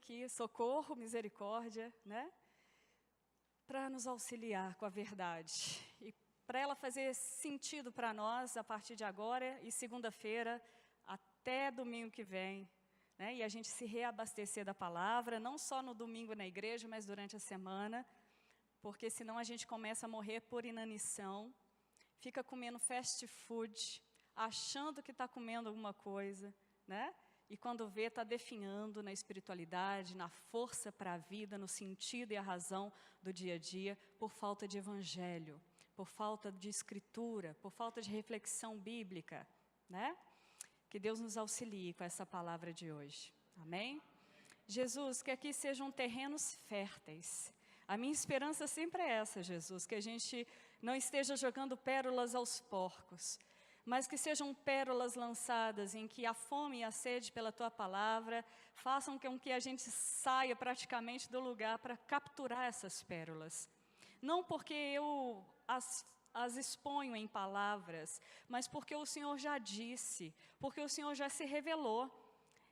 aqui, socorro, misericórdia, né? Para nos auxiliar com a verdade. E para ela fazer sentido para nós a partir de agora e segunda-feira até domingo que vem, né? E a gente se reabastecer da palavra, não só no domingo na igreja, mas durante a semana, porque senão a gente começa a morrer por inanição, fica comendo fast food, achando que está comendo alguma coisa, né? E quando vê, está definhando na espiritualidade, na força para a vida, no sentido e a razão do dia a dia, por falta de evangelho, por falta de escritura, por falta de reflexão bíblica, né? Que Deus nos auxilie com essa palavra de hoje. Amém? Jesus, que aqui sejam terrenos férteis. A minha esperança sempre é essa, Jesus, que a gente não esteja jogando pérolas aos porcos, mas que sejam pérolas lançadas em que a fome e a sede pela Tua palavra façam com que a gente saia praticamente do lugar para capturar essas pérolas. Não porque eu as exponho em palavras, mas porque o Senhor já disse, porque o Senhor já se revelou.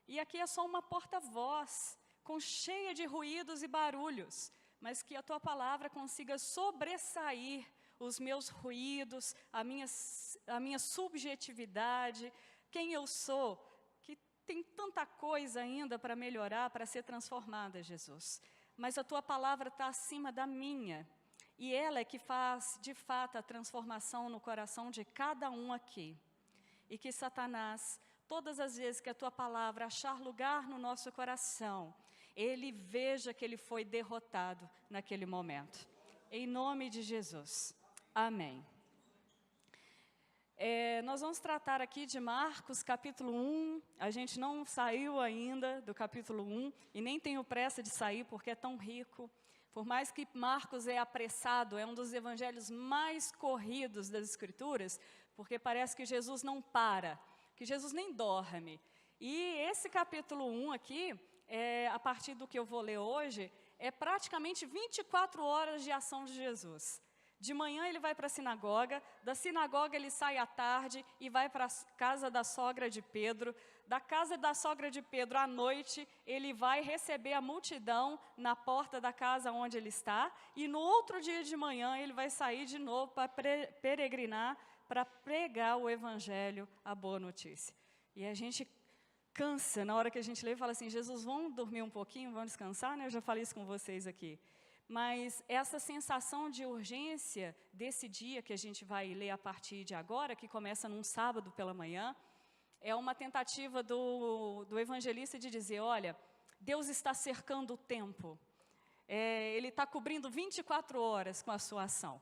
E aqui é só uma porta-voz, cheia de ruídos e barulhos, mas que a Tua palavra consiga sobressair os meus ruídos, a minha subjetividade, quem eu sou, que tem tanta coisa ainda para melhorar, para ser transformada, Jesus. Mas a Tua palavra está acima da minha, e ela é que faz, de fato, a transformação no coração de cada um aqui. E que Satanás, todas as vezes que a Tua palavra achar lugar no nosso coração, ele veja que ele foi derrotado naquele momento. Em nome de Jesus. Amém. Nós vamos tratar aqui de Marcos, capítulo 1. A gente não saiu ainda do capítulo 1 e nem tenho pressa de sair porque é tão rico. Por mais que Marcos é apressado, é um dos evangelhos mais corridos das Escrituras, porque parece que Jesus não para, que Jesus nem dorme. E esse capítulo 1 aqui, a partir do que eu vou ler hoje, é praticamente 24 horas de ação de Jesus. De manhã ele vai para a sinagoga, da sinagoga ele sai à tarde e vai para a casa da sogra de Pedro. Da casa da sogra de Pedro, à noite, ele vai receber a multidão na porta da casa onde ele está. E no outro dia de manhã ele vai sair de novo para peregrinar, para pregar o evangelho, a boa notícia. E a gente cansa, na hora que a gente lê, fala assim, Jesus, vamos dormir um pouquinho, vamos descansar, né? Eu já falei isso com vocês aqui. Mas essa sensação de urgência desse dia que a gente vai ler a partir de agora, que começa num sábado pela manhã, é uma tentativa do evangelista de dizer, olha, Deus está cercando o tempo, Ele está cobrindo 24 horas com a sua ação.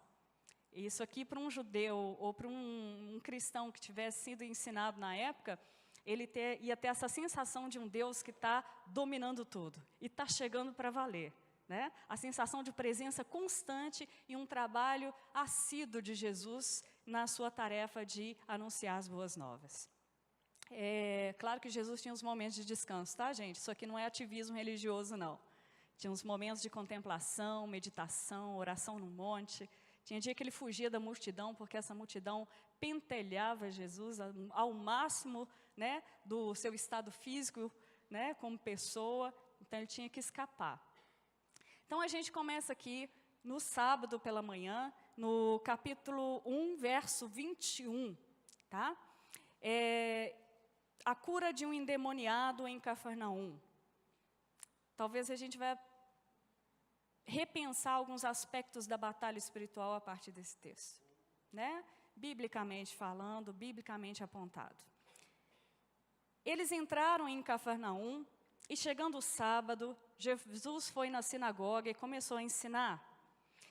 Isso aqui para um judeu ou para um cristão que tivesse sido ensinado na época, ele ia ter essa sensação de um Deus que está dominando tudo e está chegando para valer. Né? A sensação de presença constante e um trabalho assíduo de Jesus na sua tarefa de anunciar as boas novas. Claro que Jesus tinha uns momentos de descanso, tá, gente? Isso aqui não é ativismo religioso, não. Tinha uns momentos de contemplação, meditação, oração no monte. Tinha dia que ele fugia da multidão, porque essa multidão pentelhava Jesus ao máximo, né, do seu estado físico, né, como pessoa. Então ele tinha que escapar. Então, a gente começa aqui no sábado pela manhã, no capítulo 1, verso 21, tá? A cura de um endemoniado em Cafarnaum. Talvez a gente vai repensar alguns aspectos da batalha espiritual a partir desse texto, né? Biblicamente falando, biblicamente apontado. Eles entraram em Cafarnaum, e chegando o sábado, Jesus foi na sinagoga e começou a ensinar.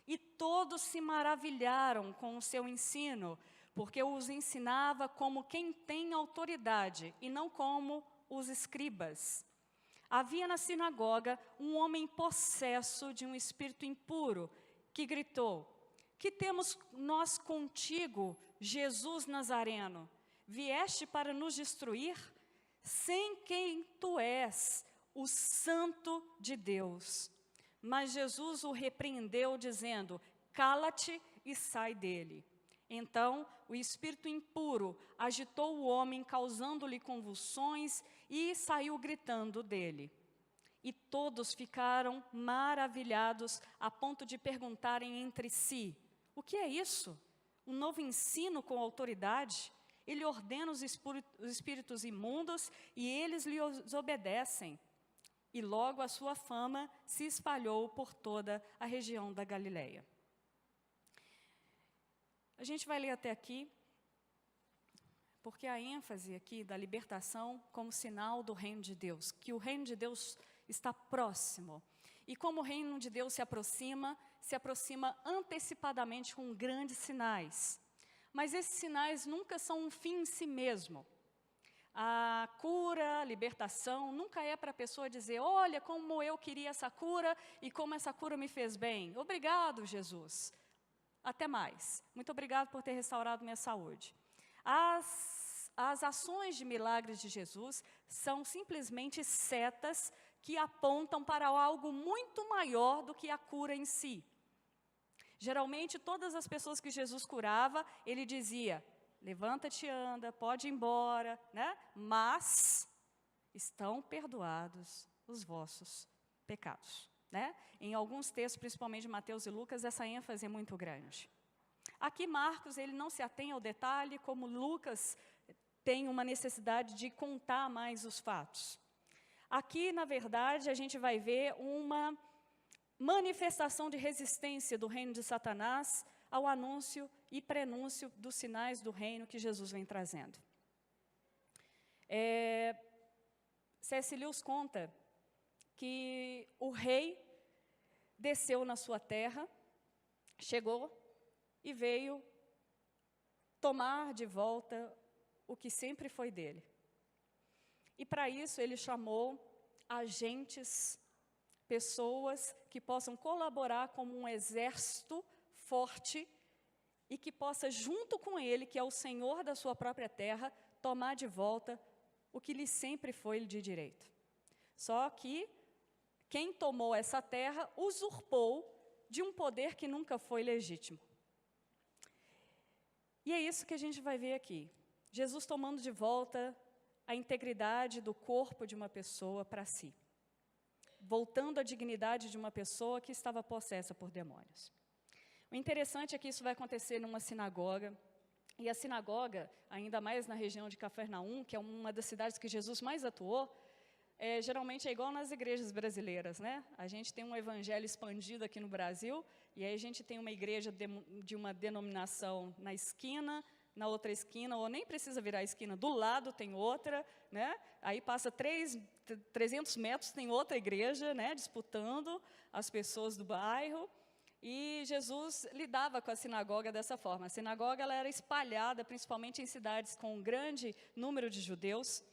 E todos se maravilharam com o seu ensino, porque os ensinava como quem tem autoridade, e não como os escribas. Havia na sinagoga um homem possesso de um espírito impuro, que gritou, que temos nós contigo, Jesus Nazareno? Vieste para nos destruir? Sem quem tu és, o Santo de Deus. Mas Jesus o repreendeu, dizendo, cala-te e sai dele. Então, o espírito impuro agitou o homem, causando-lhe convulsões, e saiu gritando dele. E todos ficaram maravilhados, a ponto de perguntarem entre si: o que é isso? Um novo ensino com autoridade? Ele ordena os espíritos imundos e eles lhe obedecem. E logo a sua fama se espalhou por toda a região da Galileia. A gente vai ler até aqui, porque a ênfase aqui da libertação como sinal do reino de Deus, que o reino de Deus está próximo. E como o reino de Deus se aproxima antecipadamente com grandes sinais. Mas esses sinais nunca são um fim em si mesmo. A cura, a libertação, nunca é para a pessoa dizer: olha como eu queria essa cura e como essa cura me fez bem. Obrigado, Jesus. Até mais. Muito obrigado por ter restaurado minha saúde. As ações de milagres de Jesus são simplesmente setas que apontam para algo muito maior do que a cura em si. Geralmente, todas as pessoas que Jesus curava, ele dizia: levanta-te e anda, pode ir embora, né? Mas estão perdoados os vossos pecados, né? Em alguns textos, principalmente de Mateus e Lucas, essa ênfase é muito grande. Aqui Marcos, ele não se atém ao detalhe, como Lucas tem uma necessidade de contar mais os fatos. Aqui, na verdade, a gente vai ver uma manifestação de resistência do reino de Satanás ao anúncio e prenúncio dos sinais do reino que Jesus vem trazendo. C.S. Lewis conta que o rei desceu na sua terra, chegou e veio tomar de volta o que sempre foi dele. E para isso ele chamou agentes, pessoas que possam colaborar como um exército forte e que possa, junto com ele, que é o Senhor da sua própria terra, tomar de volta o que lhe sempre foi de direito. Só que quem tomou essa terra usurpou de um poder que nunca foi legítimo. E é isso que a gente vai ver aqui. Jesus tomando de volta a integridade do corpo de uma pessoa para si. Voltando à dignidade de uma pessoa que estava possessa por demônios. O interessante é que isso vai acontecer numa sinagoga. E a sinagoga, ainda mais na região de Cafarnaum, que é uma das cidades que Jesus mais atuou, geralmente é igual nas igrejas brasileiras, né? A gente tem um evangelho expandido aqui no Brasil, e aí a gente tem uma igreja de uma denominação na esquina, na outra esquina, ou nem precisa virar a esquina, do lado tem outra, né? Aí passa 300 metros, tem outra igreja, né? Disputando as pessoas do bairro. E Jesus lidava com a sinagoga dessa forma. A sinagoga ela era espalhada, principalmente em cidades com um grande número de judeus,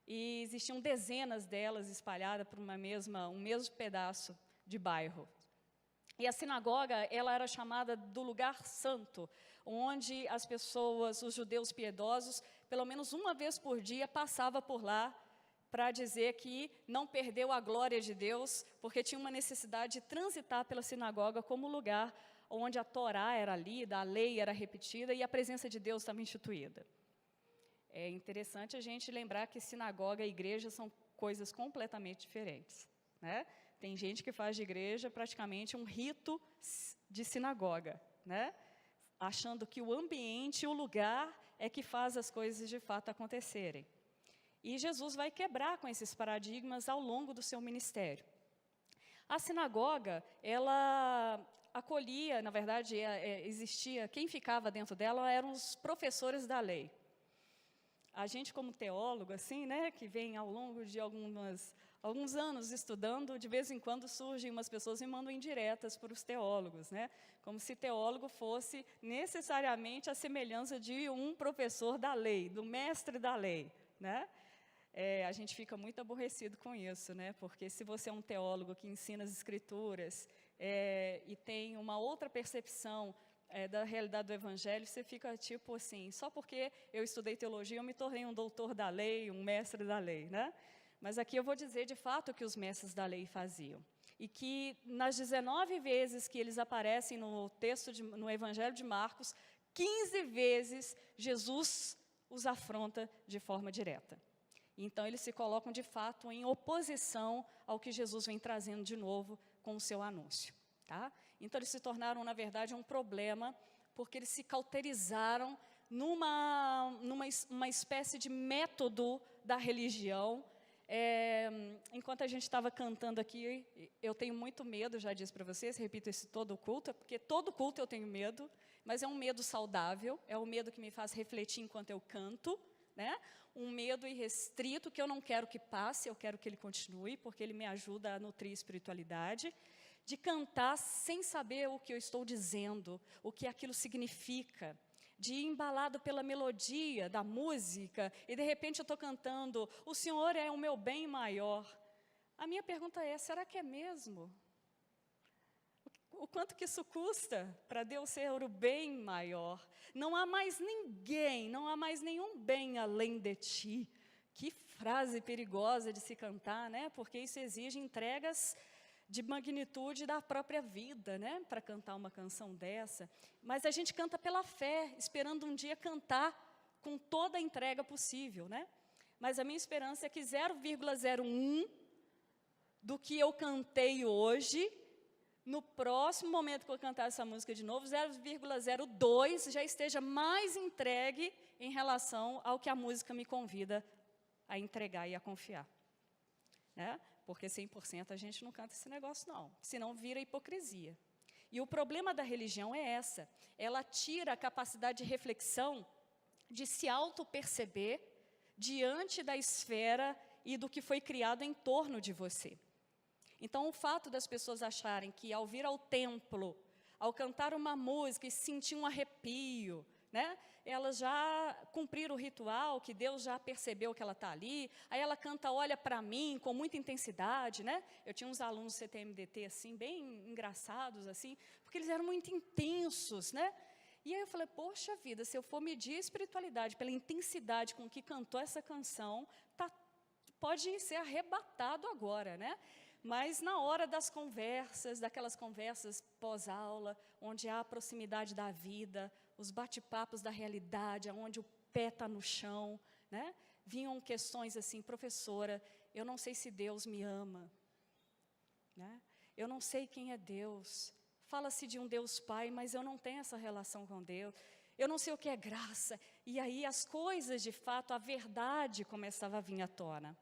e existiam dezenas delas espalhadas por um mesmo pedaço de bairro. E a sinagoga, ela era chamada do lugar santo, onde as pessoas, os judeus piedosos, pelo menos uma vez por dia, passavam por lá para dizer que não perdeu a glória de Deus, porque tinha uma necessidade de transitar pela sinagoga como lugar onde a Torá era lida, a lei era repetida e a presença de Deus estava instituída. É interessante a gente lembrar que sinagoga e igreja são coisas completamente diferentes, né? Tem gente que faz de igreja praticamente um rito de sinagoga, né? Achando que o ambiente, o lugar, é que faz as coisas de fato acontecerem. E Jesus vai quebrar com esses paradigmas ao longo do seu ministério. A sinagoga, ela acolhia, na verdade, existia, quem ficava dentro dela eram os professores da lei. A gente, como teólogo, assim, né, que vem ao longo de alguns anos estudando, de vez em quando surgem umas pessoas e mandam indiretas para os teólogos, né, como se teólogo fosse necessariamente a semelhança de um professor da lei, do mestre da lei, né? A gente fica muito aborrecido com isso, né? Porque se você é um teólogo que ensina as escrituras e tem uma outra percepção da realidade do evangelho, você fica tipo assim, só porque eu estudei teologia, eu me tornei um doutor da lei, um mestre da lei, né? Mas aqui eu vou dizer de fato o que os mestres da lei faziam. E que nas 19 vezes que eles aparecem no texto, no evangelho de Marcos, 15 vezes Jesus os afronta de forma direta. Então, eles se colocam, de fato, em oposição ao que Jesus vem trazendo de novo com o seu anúncio. Tá? Então, eles se tornaram, na verdade, um problema, porque eles se cauterizaram numa espécie de método da religião. Enquanto a gente estava cantando aqui, eu tenho muito medo, já disse para vocês, repito isso todo culto, porque todo culto eu tenho medo, mas é um medo saudável, é um medo que me faz refletir enquanto eu canto, né? Um medo irrestrito que eu não quero que passe, eu quero que ele continue, porque ele me ajuda a nutrir a espiritualidade, de cantar sem saber o que eu estou dizendo, o que aquilo significa, de ir embalado pela melodia da música, e de repente eu estou cantando, o Senhor é o meu bem maior. A minha pergunta é, será que é mesmo? O quanto que isso custa para Deus ser o bem maior? Não há mais ninguém, não há mais nenhum bem além de ti. Que frase perigosa de se cantar, né? Porque isso exige entregas de magnitude da própria vida, né? Para cantar uma canção dessa. Mas a gente canta pela fé, esperando um dia cantar com toda a entrega possível, né? Mas a minha esperança é que 0,01 do que eu cantei hoje, no próximo momento que eu cantar essa música de novo, 0,02 já esteja mais entregue em relação ao que a música me convida a entregar e a confiar. Né? Porque 100% a gente não canta esse negócio, não. Senão vira hipocrisia. E o problema da religião é essa. Ela tira a capacidade de reflexão, de se auto-perceber diante da esfera e do que foi criado em torno de você. Então, o fato das pessoas acharem que, ao vir ao templo, ao cantar uma música e sentir um arrepio, né, elas já cumpriram o ritual, que Deus já percebeu que ela está ali, aí ela canta, olha para mim, com muita intensidade, né? Eu tinha uns alunos do CTMDT, assim, bem engraçados, assim, porque eles eram muito intensos, né? E aí eu falei, poxa vida, se eu for medir a espiritualidade pela intensidade com que cantou essa canção, pode ser arrebatado agora, né? Mas na hora das conversas, daquelas conversas pós-aula, onde há a proximidade da vida, os bate-papos da realidade, onde o pé está no chão, né? Vinham questões assim, professora, eu não sei se Deus me ama, né? Eu não sei quem é Deus, fala-se de um Deus Pai, mas eu não tenho essa relação com Deus, eu não sei o que é graça, e aí as coisas de fato, a verdade começava a vir à tona.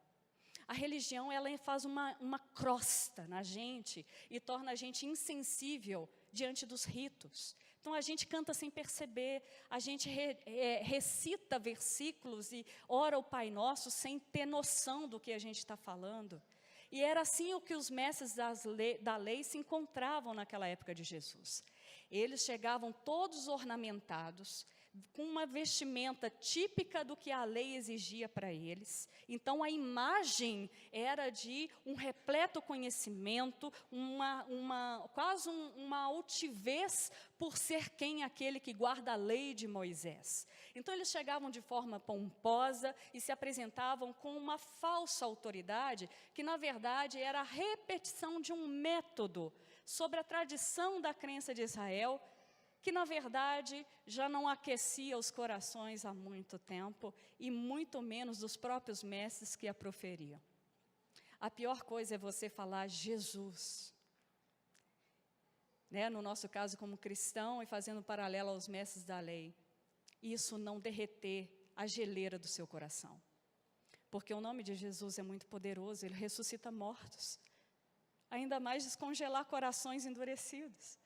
A religião, ela faz uma crosta na gente e torna a gente insensível diante dos ritos. Então, a gente canta sem perceber, a gente recita versículos e ora o Pai Nosso sem ter noção do que a gente está falando. E era assim o que os mestres da lei se encontravam naquela época de Jesus. Eles chegavam todos ornamentados, com uma vestimenta típica do que a lei exigia para eles. Então, a imagem era de um repleto conhecimento, quase uma altivez por ser aquele que guarda a lei de Moisés. Então, eles chegavam de forma pomposa e se apresentavam com uma falsa autoridade, que, na verdade, era a repetição de um método sobre a tradição da crença de Israel, que, na verdade, já não aquecia os corações há muito tempo, e muito menos dos próprios mestres que a proferiam. A pior coisa é você falar Jesus. Né? No nosso caso, como cristão, e fazendo paralelo aos mestres da lei, isso não derreter a geleira do seu coração. Porque o nome de Jesus é muito poderoso, ele ressuscita mortos. Ainda mais descongelar corações endurecidos.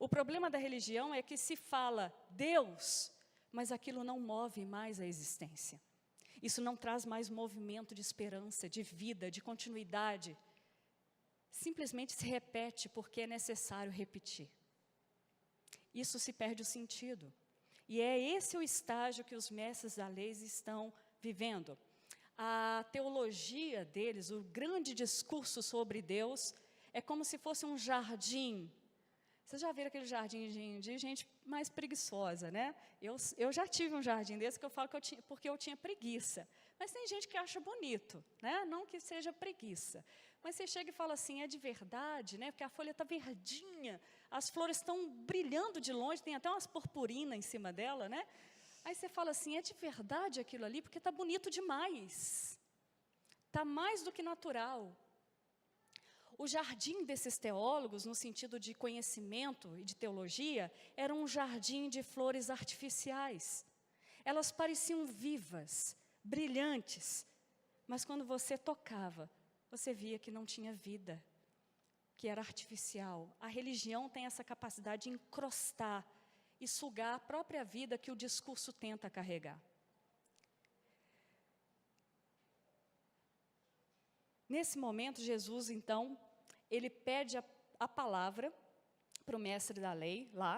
O problema da religião é que se fala Deus, mas aquilo não move mais a existência. Isso não traz mais movimento de esperança, de vida, de continuidade. Simplesmente se repete porque é necessário repetir. Isso se perde o sentido. E é esse o estágio que os mestres da lei estão vivendo. A teologia deles, o grande discurso sobre Deus, é como se fosse um jardim. Vocês já viram aquele jardim de gente mais preguiçosa, né? Eu já tive um jardim desse que eu falo que porque eu tinha preguiça. Mas tem gente que acha bonito, né? Não que seja preguiça. Mas você chega e fala assim, é de verdade, né? Porque a folha está verdinha, as flores estão brilhando de longe, tem até umas purpurinas em cima dela, né? Aí você fala assim, é de verdade aquilo ali, porque está bonito demais. está mais do que natural. O jardim desses teólogos, no sentido de conhecimento e de teologia, era um jardim de flores artificiais. Elas pareciam vivas, brilhantes, mas quando você tocava, você via que não tinha vida, que era artificial. A religião tem essa capacidade de encrostar e sugar a própria vida que o discurso tenta carregar. Nesse momento, Jesus, então, ele pede a palavra para o mestre da lei, lá,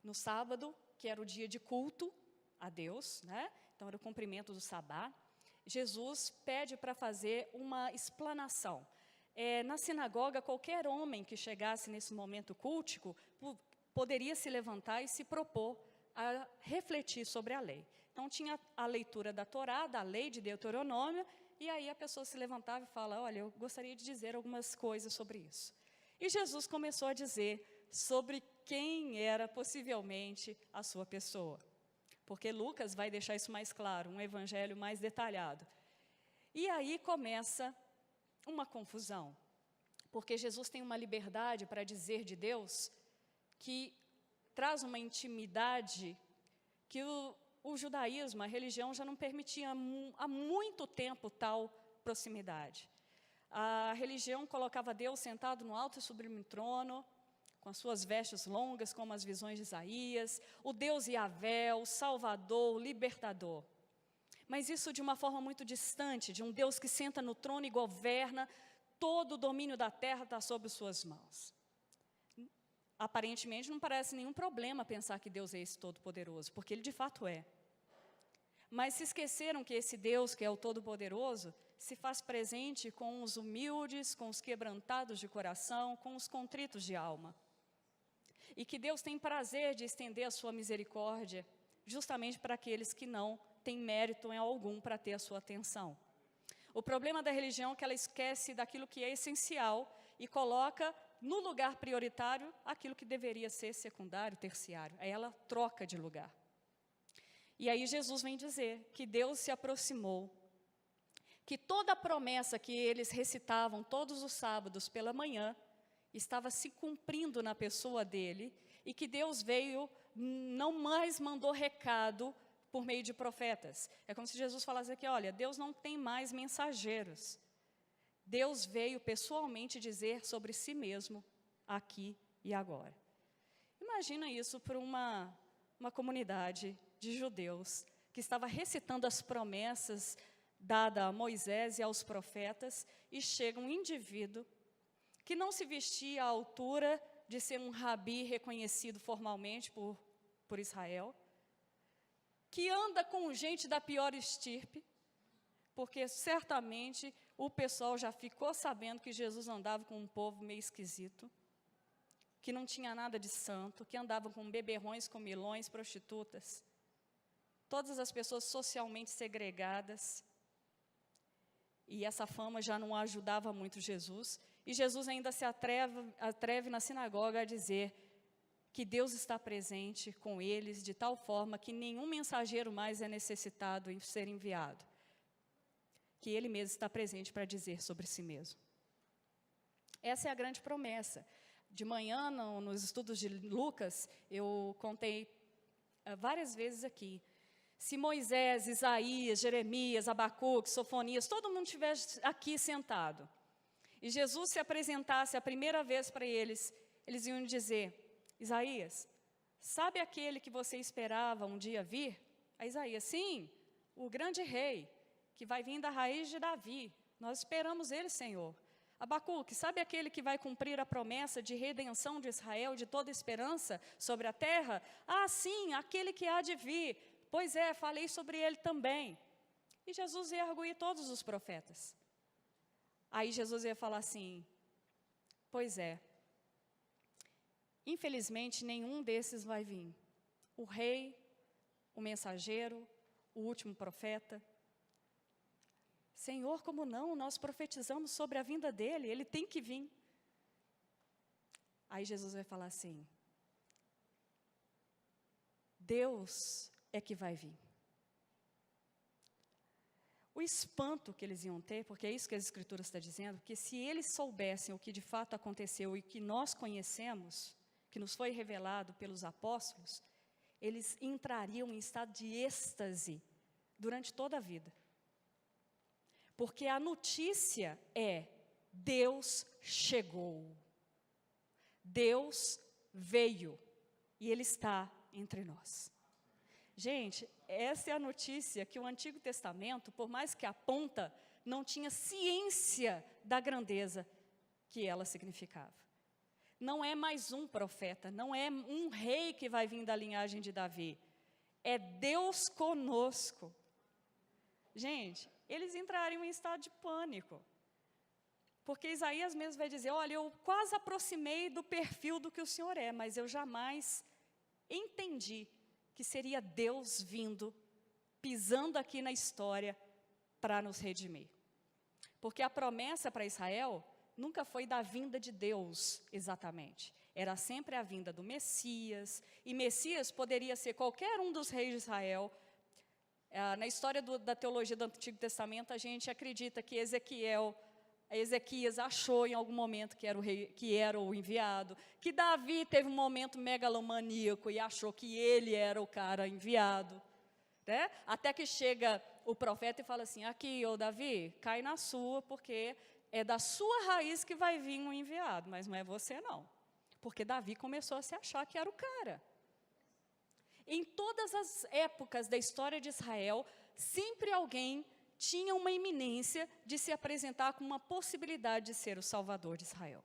no sábado, que era o dia de culto a Deus, né? Então era o cumprimento do sabá. Jesus pede para fazer uma explanação. Na sinagoga, qualquer homem que chegasse nesse momento cultico poderia se levantar e se propor a refletir sobre a lei. Então tinha a leitura da Torá, da lei de Deuteronômio, e aí a pessoa se levantava e fala, olha, eu gostaria de dizer algumas coisas sobre isso. E Jesus começou a dizer sobre quem era possivelmente a sua pessoa. Porque Lucas vai deixar isso mais claro, um evangelho mais detalhado. E aí começa uma confusão. Porque Jesus tem uma liberdade para dizer de Deus que traz uma intimidade que o judaísmo, a religião, já não permitia há muito tempo tal proximidade. A religião colocava Deus sentado no alto e sublime trono, com as suas vestes longas, como as visões de Isaías, o Deus Yahvé, o Salvador, o Libertador. Mas isso de uma forma muito distante, de um Deus que senta no trono e governa, todo o domínio da terra está sob suas mãos. Aparentemente não parece nenhum problema pensar que Deus é esse Todo-Poderoso, porque Ele de fato é. Mas se esqueceram que esse Deus, que é o Todo-Poderoso, se faz presente com os humildes, com os quebrantados de coração, com os contritos de alma. E que Deus tem prazer de estender a sua misericórdia, justamente para aqueles que não têm mérito em algum para ter a sua atenção. O problema da religião é que ela esquece daquilo que é essencial e coloca no lugar prioritário aquilo que deveria ser secundário, terciário. Aí ela troca de lugar. E aí Jesus vem dizer que Deus se aproximou, que toda a promessa que eles recitavam todos os sábados pela manhã estava se cumprindo na pessoa dele e que Deus veio, não mais mandou recado por meio de profetas. É como se Jesus falasse aqui, olha, Deus não tem mais mensageiros. Deus veio pessoalmente dizer sobre si mesmo, aqui e agora. Imagina isso para uma comunidade de judeus que estava recitando as promessas dadas a Moisés e aos profetas, e chega um indivíduo que não se vestia à altura de ser um rabi reconhecido formalmente por Israel, que anda com gente da pior estirpe, porque certamente o pessoal já ficou sabendo que Jesus andava com um povo meio esquisito, que não tinha nada de santo, que andava com beberrões, comilões, prostitutas, todas as pessoas socialmente segregadas, e essa fama já não ajudava muito Jesus, e Jesus ainda se atreve na sinagoga a dizer que Deus está presente com eles, de tal forma que nenhum mensageiro mais é necessitado em ser enviado, que Ele mesmo está presente para dizer sobre si mesmo. Essa é a grande promessa. De manhã, nos estudos de Lucas, eu contei várias vezes aqui, se Moisés, Isaías, Jeremias, Abacuque, Sofonias, todo mundo estivesse aqui sentado, e Jesus se apresentasse a primeira vez para eles, eles iam dizer, Isaías, sabe aquele que você esperava um dia vir? A Isaías, sim, o grande rei, que vai vir da raiz de Davi, nós esperamos ele, Senhor. Abacuque, sabe aquele que vai cumprir a promessa de redenção de Israel, de toda esperança sobre a terra? Ah, sim, aquele que há de vir. Pois é, falei sobre ele também. E Jesus ia arguir todos os profetas. Aí Jesus ia falar assim, pois é, infelizmente nenhum desses vai vir. O rei, o mensageiro, o último profeta. Senhor, como não? Nós profetizamos sobre a vinda dele, ele tem que vir. Aí Jesus vai falar assim, Deus é que vai vir. o espanto que eles iam ter, porque é isso que as Escrituras estão dizendo, que se eles soubessem o que de fato aconteceu e que nós conhecemos, que nos foi revelado pelos apóstolos, eles entrariam em estado de êxtase durante toda a vida. Porque a notícia é: Deus chegou, Deus veio e Ele está entre nós. Gente, essa é a notícia que o Antigo Testamento, por mais que aponta, não tinha ciência da grandeza que ela significava. Não é mais um profeta, não é um rei que vai vir da linhagem de Davi. É Deus conosco. Gente, eles entrariam em estado de pânico. Porque Isaías mesmo vai dizer: olha, eu quase aproximei do perfil do que o Senhor é, mas eu jamais entendi que seria Deus vindo, pisando aqui na história para nos redimir. Porque a promessa para Israel nunca foi da vinda de Deus, exatamente. Era sempre a vinda do Messias, e Messias poderia ser qualquer um dos reis de Israel. Na história da teologia do Antigo Testamento, a gente acredita que Ezequias achou em algum momento que era o rei, que era o enviado, que Davi teve um momento megalomaníaco e achou que ele era o cara enviado, né? Até que chega o profeta e fala assim: aqui, ô Davi, cai na sua, porque é da sua raiz que vai vir um enviado, mas não é você não, porque Davi começou a se achar que era o cara. Em todas as épocas da história de Israel, sempre alguém tinha uma iminência de se apresentar com uma possibilidade de ser o Salvador de Israel.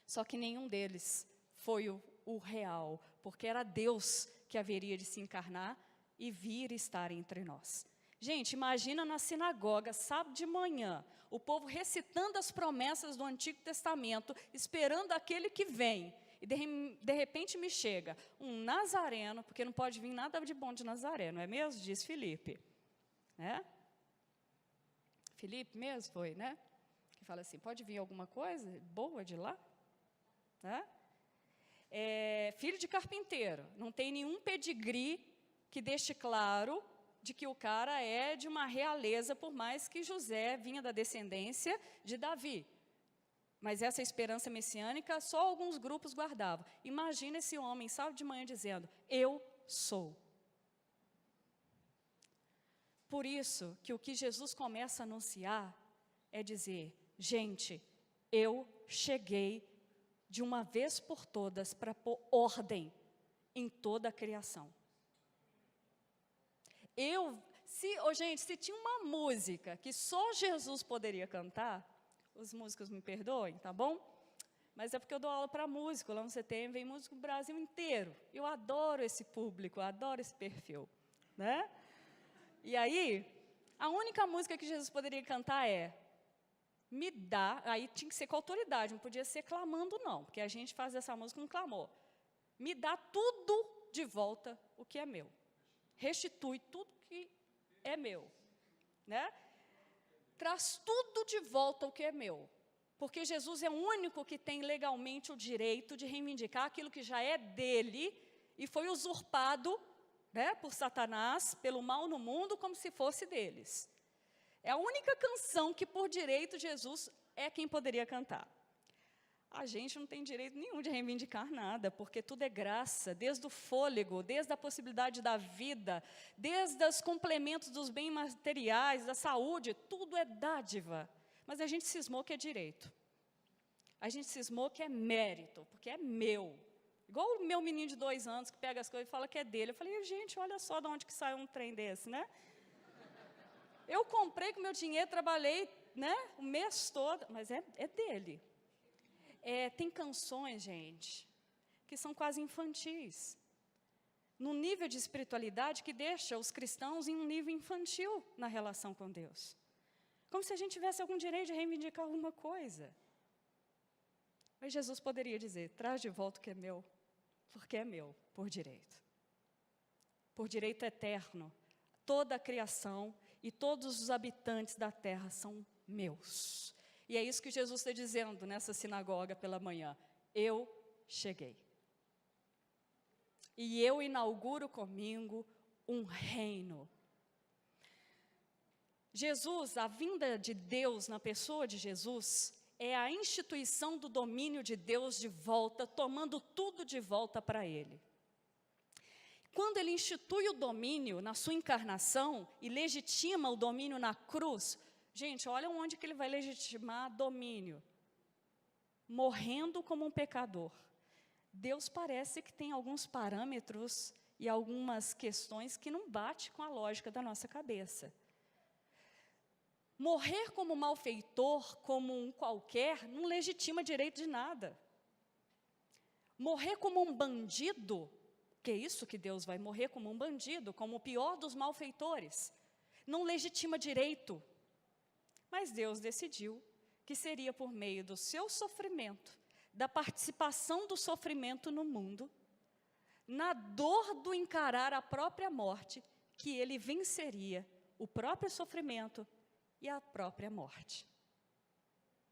Só que nenhum deles foi o real, porque era Deus que haveria de se encarnar e vir estar entre nós. Gente, imagina na sinagoga, sábado de manhã, o povo recitando as promessas do Antigo Testamento, esperando aquele que vem. E de repente me chega um nazareno, porque não pode vir nada de bom de Nazaré, não é mesmo? Diz Filipe. Né? Filipe mesmo foi, né? Que fala assim: pode vir alguma coisa boa de lá? Né? Filho de carpinteiro, não tem nenhum pedigree que deixe claro de que o cara é de uma realeza, por mais que José vinha da descendência de Davi. Mas essa esperança messiânica só alguns grupos guardavam. Imagina esse homem, sábado de manhã, dizendo: eu sou. Por isso que o que Jesus começa a anunciar é dizer: gente, eu cheguei de uma vez por todas para pôr ordem em toda a criação. Gente, se tinha uma música que só Jesus poderia cantar, os músicos me perdoem, tá bom? Mas é porque eu dou aula para músico, lá no CTM vem músico do Brasil inteiro. Eu adoro esse público, eu adoro esse perfil, né? E aí, a única música que Jesus poderia cantar é: me dá, aí tinha que ser com autoridade, não podia ser clamando não, porque a gente faz essa música com clamor. Me dá tudo de volta o que é meu. Restitui tudo que é meu, né? Traz tudo de volta o que é meu. Porque Jesus é o único que tem legalmente o direito de reivindicar aquilo que já é dele e foi usurpado, né, por Satanás, pelo mal no mundo, como se fosse deles. É a única canção que, por direito, Jesus é quem poderia cantar. A gente não tem direito nenhum de reivindicar nada, porque tudo é graça, desde o fôlego, desde a possibilidade da vida, desde os complementos dos bens materiais, da saúde, tudo é dádiva. Mas a gente cismou que é direito. A gente cismou que é mérito, porque é meu. Igual o meu menino de 2 anos, que pega as coisas e fala que é dele. Eu falei: gente, olha só de onde que saiu um trem desse, né? Eu comprei com meu dinheiro, trabalhei, né, o mês todo, mas é dele. Tem canções, gente, que são quase infantis, no nível de espiritualidade que deixa os cristãos em um nível infantil na relação com Deus. Como se a gente tivesse algum direito de reivindicar alguma coisa. Mas Jesus poderia dizer: traz de volta o que é meu, porque é meu, por direito. Por direito eterno. Toda a criação e todos os habitantes da terra são meus. E é isso que Jesus está dizendo nessa sinagoga pela manhã: eu cheguei. E eu inauguro comigo um reino. Jesus, a vinda de Deus na pessoa de Jesus, é a instituição do domínio de Deus de volta, tomando tudo de volta para Ele. Quando Ele institui o domínio na sua encarnação e legitima o domínio na cruz, gente, olha onde que Ele vai legitimar domínio. Morrendo como um pecador. Deus parece que tem alguns parâmetros e algumas questões que não bate com a lógica da nossa cabeça. Morrer como malfeitor, como um qualquer, não legitima direito de nada. Morrer como um bandido, que é isso que Deus vai morrer como um bandido, como o pior dos malfeitores, não legitima direito. Mas Deus decidiu que seria por meio do seu sofrimento, da participação do sofrimento no mundo, na dor do encarar a própria morte, que Ele venceria o próprio sofrimento e a própria morte.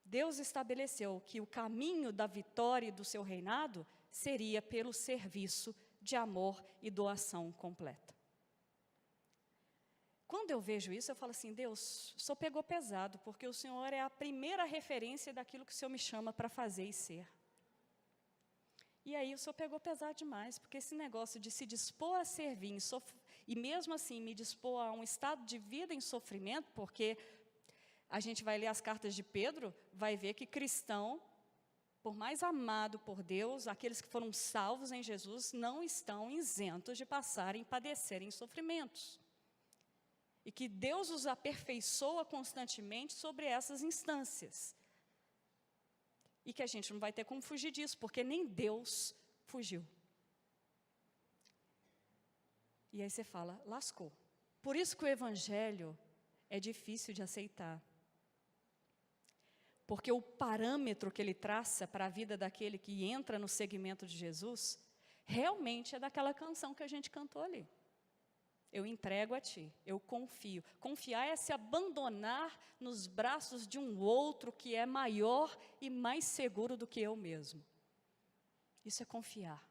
Deus estabeleceu que o caminho da vitória e do seu reinado seria pelo serviço de amor e doação completa. Quando eu vejo isso, eu falo assim, Deus, o Senhor pegou pesado, porque o Senhor é a primeira referência daquilo que o Senhor me chama para fazer e ser. E aí o Senhor pegou pesado demais, porque esse negócio de se dispor a servir e mesmo assim me dispor a um estado de vida em sofrimento, porque a gente vai ler as cartas de Pedro, vai ver que cristão, por mais amado por Deus, aqueles que foram salvos em Jesus, não estão isentos de passarem e padecerem sofrimentos. E que Deus os aperfeiçoa constantemente sobre essas instâncias. E que a gente não vai ter como fugir disso, porque nem Deus fugiu. E aí você fala, lascou. Por isso que o Evangelho é difícil de aceitar. Porque o parâmetro que ele traça para a vida daquele que entra no segmento de Jesus, realmente é daquela canção que a gente cantou ali. Eu entrego a ti, eu confio. Confiar é se abandonar nos braços de um outro que é maior e mais seguro do que eu mesmo. Isso é confiar.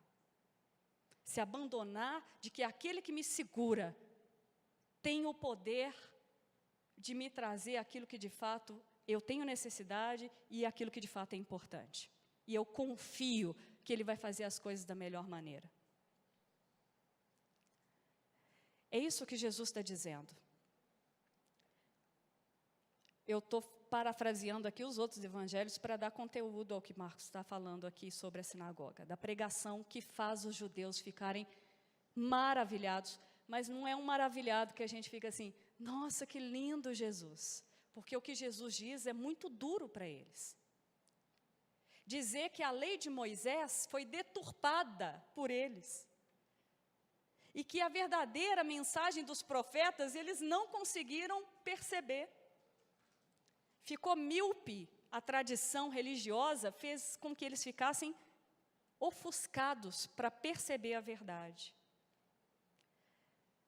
Se abandonar de que aquele que me segura tem o poder de me trazer aquilo que de fato eu tenho necessidade e aquilo que de fato é importante. E eu confio que Ele vai fazer as coisas da melhor maneira. É isso que Jesus está dizendo. Eu estou parafraseando aqui os outros evangelhos para dar conteúdo ao que Marcos está falando aqui sobre a sinagoga, da pregação que faz os judeus ficarem maravilhados, mas não é um maravilhado que a gente fica assim, nossa, que lindo Jesus, porque o que Jesus diz é muito duro para eles. Dizer que a lei de Moisés foi deturpada por eles. E que a verdadeira mensagem dos profetas, eles não conseguiram perceber. Ficou míope, a tradição religiosa fez com que eles ficassem ofuscados para perceber a verdade.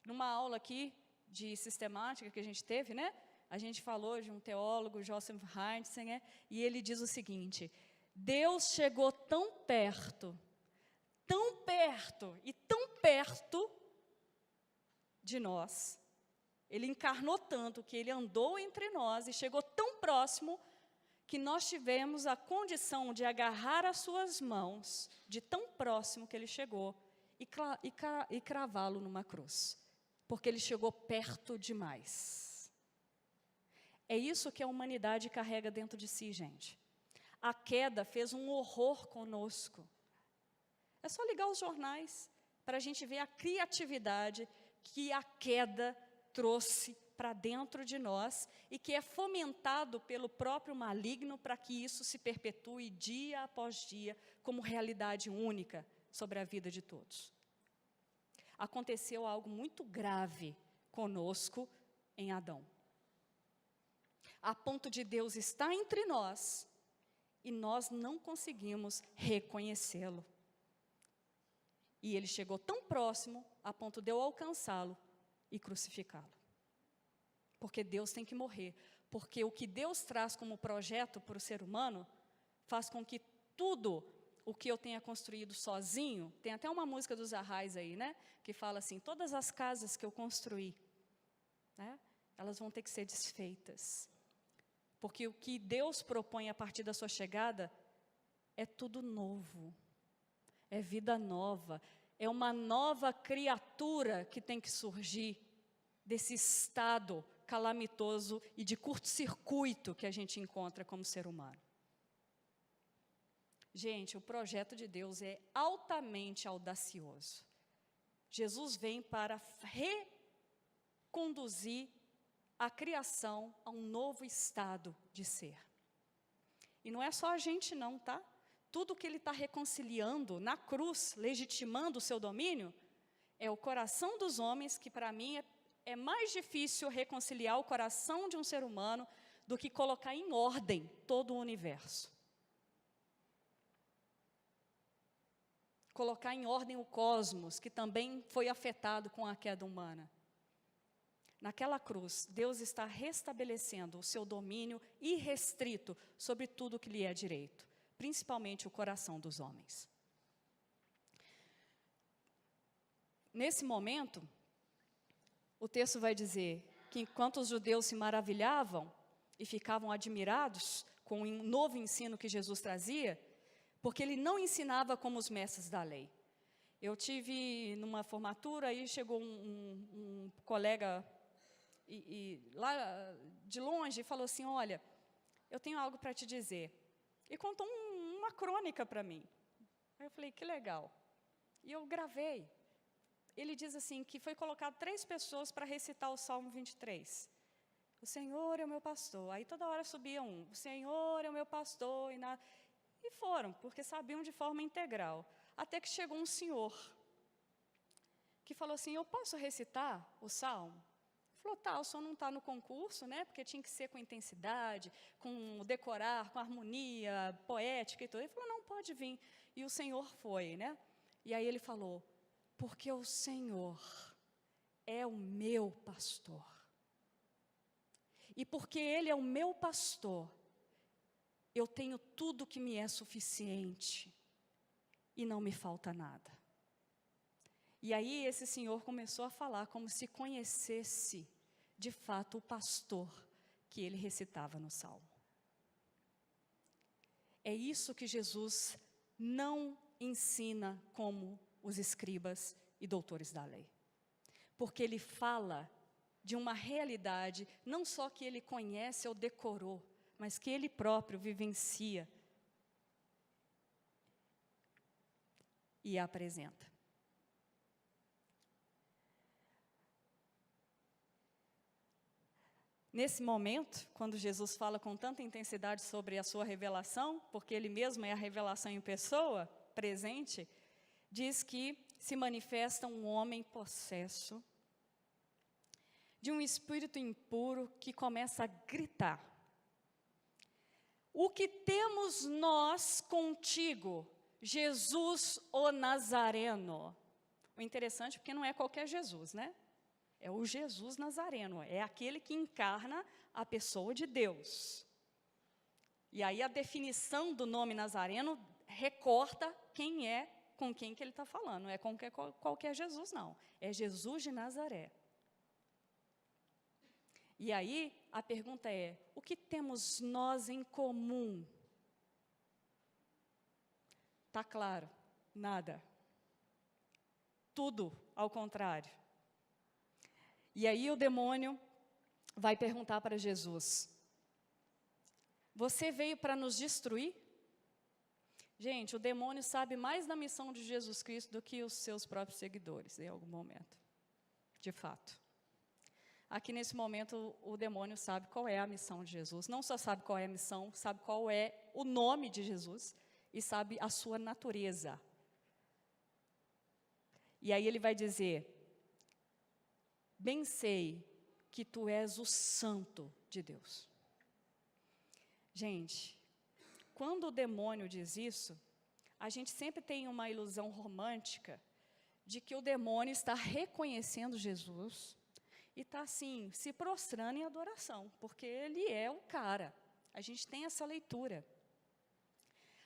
Numa aula aqui de sistemática que a gente teve, né? A gente falou de um teólogo, Joseph Heintzinger, e ele diz o seguinte, Deus chegou tão perto e tão perto de nós, Ele encarnou tanto que Ele andou entre nós e chegou tão próximo que nós tivemos a condição de agarrar as suas mãos, de tão próximo que Ele chegou, e cravá-lo numa cruz, porque Ele chegou perto demais. É isso que a humanidade carrega dentro de si, gente. A queda fez um horror conosco. É só ligar os jornais para a gente ver a criatividade que a queda trouxe para dentro de nós e que é fomentado pelo próprio maligno para que isso se perpetue dia após dia como realidade única sobre a vida de todos. Aconteceu algo muito grave conosco em Adão. A ponto de Deus estar entre nós e nós não conseguimos reconhecê-lo. E Ele chegou tão próximo a ponto de eu alcançá-lo e crucificá-lo. Porque Deus tem que morrer. Porque o que Deus traz como projeto para o ser humano faz com que tudo o que eu tenha construído sozinho, tem até uma música dos Arrais aí, né? Que fala assim, todas as casas que eu construí, né? elas vão ter que ser desfeitas. Porque o que Deus propõe a partir da sua chegada é tudo novo, é vida nova, é uma nova criatura que tem que surgir desse estado calamitoso e de curto-circuito que a gente encontra como ser humano. Gente, o projeto de Deus é altamente audacioso. Jesus vem para reconduzir a criação a um novo estado de ser. E não é só a gente não, tá? Tudo que ele está reconciliando na cruz, legitimando o seu domínio, é o coração dos homens, que para mim é mais difícil reconciliar o coração de um ser humano do que colocar em ordem todo o universo. Colocar em ordem o cosmos, que também foi afetado com a queda humana. Naquela cruz, Deus está restabelecendo o seu domínio irrestrito sobre tudo que lhe é direito, principalmente o coração dos homens. Nesse momento, o texto vai dizer que enquanto os judeus se maravilhavam e ficavam admirados com o novo ensino que Jesus trazia, porque ele não ensinava como os mestres da lei. Eu tive numa formatura, aí chegou um colega lá de longe falou assim, olha, eu tenho algo para te dizer. E contou uma crônica para mim. Aí eu falei, que legal. E eu gravei. Ele diz assim, que foi colocado 3 pessoas para recitar o Salmo 23. O Senhor é o meu pastor. Aí toda hora subia um, o Senhor é o meu pastor. E foram, porque sabiam de forma integral. Até que chegou um senhor, que falou assim, eu posso recitar o Salmo? Ele falou, tá, o senhor não está no concurso, né? Porque tinha que ser com intensidade, com decorar, com harmonia poética e tudo. Ele falou, não, pode vir. E o Senhor foi, né? E aí ele falou, porque o Senhor é o meu pastor. E porque Ele é o meu pastor, eu tenho tudo que me é suficiente e não me falta nada. E aí esse senhor começou a falar como se conhecesse, de fato, o pastor que ele recitava no Salmo. É isso que Jesus não ensina como os escribas e doutores da lei. Porque ele fala de uma realidade, não só que ele conhece ou decorou, mas que ele próprio vivencia e apresenta. Nesse momento, quando Jesus fala com tanta intensidade sobre a sua revelação, porque ele mesmo é a revelação em pessoa, presente, diz que se manifesta um homem possesso de um espírito impuro que começa a gritar. O que temos nós contigo, Jesus o Nazareno? O interessante é porque não é qualquer Jesus, né? É o Jesus Nazareno, é aquele que encarna a pessoa de Deus. E aí a definição do nome Nazareno recorta quem é, com quem que ele está falando. Não é com qualquer Jesus, não. É Jesus de Nazaré. E aí a pergunta é, o que temos nós em comum? Está claro, nada. Tudo ao contrário. E aí o demônio vai perguntar para Jesus, você veio para nos destruir? Gente, o demônio sabe mais da missão de Jesus Cristo do que os seus próprios seguidores, em algum momento, de fato. Aqui nesse momento o demônio sabe qual é a missão de Jesus, não só sabe qual é a missão, sabe qual é o nome de Jesus e sabe a sua natureza. E aí ele vai dizer, bem sei que tu és o santo de Deus. Gente, quando o demônio diz isso, a gente sempre tem uma ilusão romântica de que o demônio está reconhecendo Jesus e está assim, se prostrando em adoração, porque ele é o cara. A gente tem essa leitura.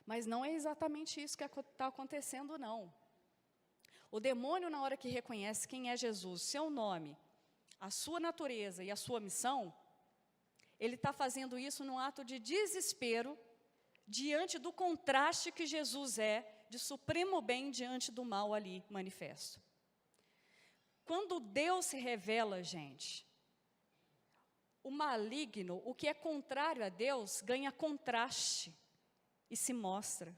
Mas não é exatamente isso que está acontecendo, não. O demônio, na hora que reconhece quem é Jesus, seu nome, a sua natureza e a sua missão, ele está fazendo isso num ato de desespero, diante do contraste que Jesus é, de supremo bem diante do mal ali manifesto. Quando Deus se revela, gente, o maligno, o que é contrário a Deus, ganha contraste e se mostra.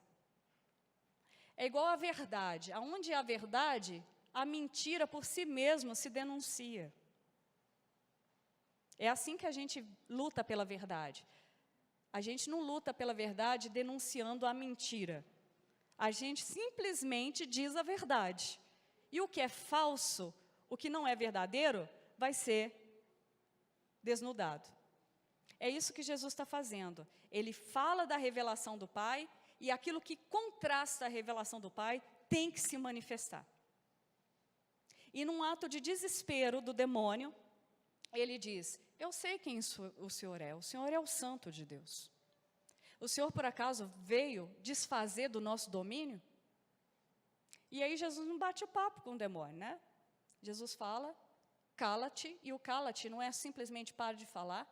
É igual à verdade. Aonde há verdade, a mentira por si mesma se denuncia. É assim que a gente luta pela verdade. A gente não luta pela verdade denunciando a mentira. A gente simplesmente diz a verdade. E o que é falso, o que não é verdadeiro, vai ser desnudado. É isso que Jesus está fazendo. Ele fala da revelação do Pai, e aquilo que contrasta a revelação do Pai tem que se manifestar. E num ato de desespero do demônio, ele diz: eu sei quem o Senhor é o Santo de Deus. O Senhor, por acaso, veio desfazer do nosso domínio? E aí Jesus não bate papo com o demônio, né? Jesus fala, cala-te, e o cala-te não é simplesmente para de falar.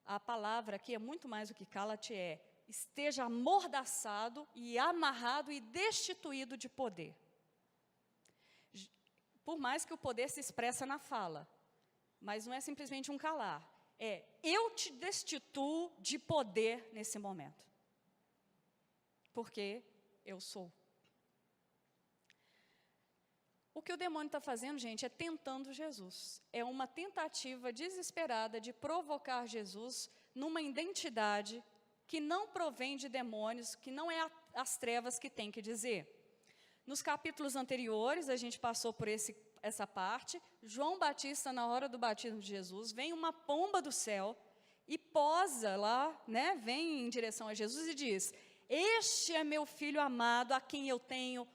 A palavra aqui é muito mais do que cala-te, esteja amordaçado e amarrado e destituído de poder. Por mais que o poder se expressa na fala, mas não é simplesmente um calar, eu te destituo de poder nesse momento, porque eu sou. O que o demônio está fazendo, gente, é tentando Jesus. É uma tentativa desesperada de provocar Jesus numa identidade que não provém de demônios, que não é as trevas que tem que dizer. Nos capítulos anteriores, a gente passou por essa parte. João Batista, na hora do batismo de Jesus, vem uma pomba do céu e posa lá, né, vem em direção a Jesus e diz: este é meu filho amado, a quem eu tenho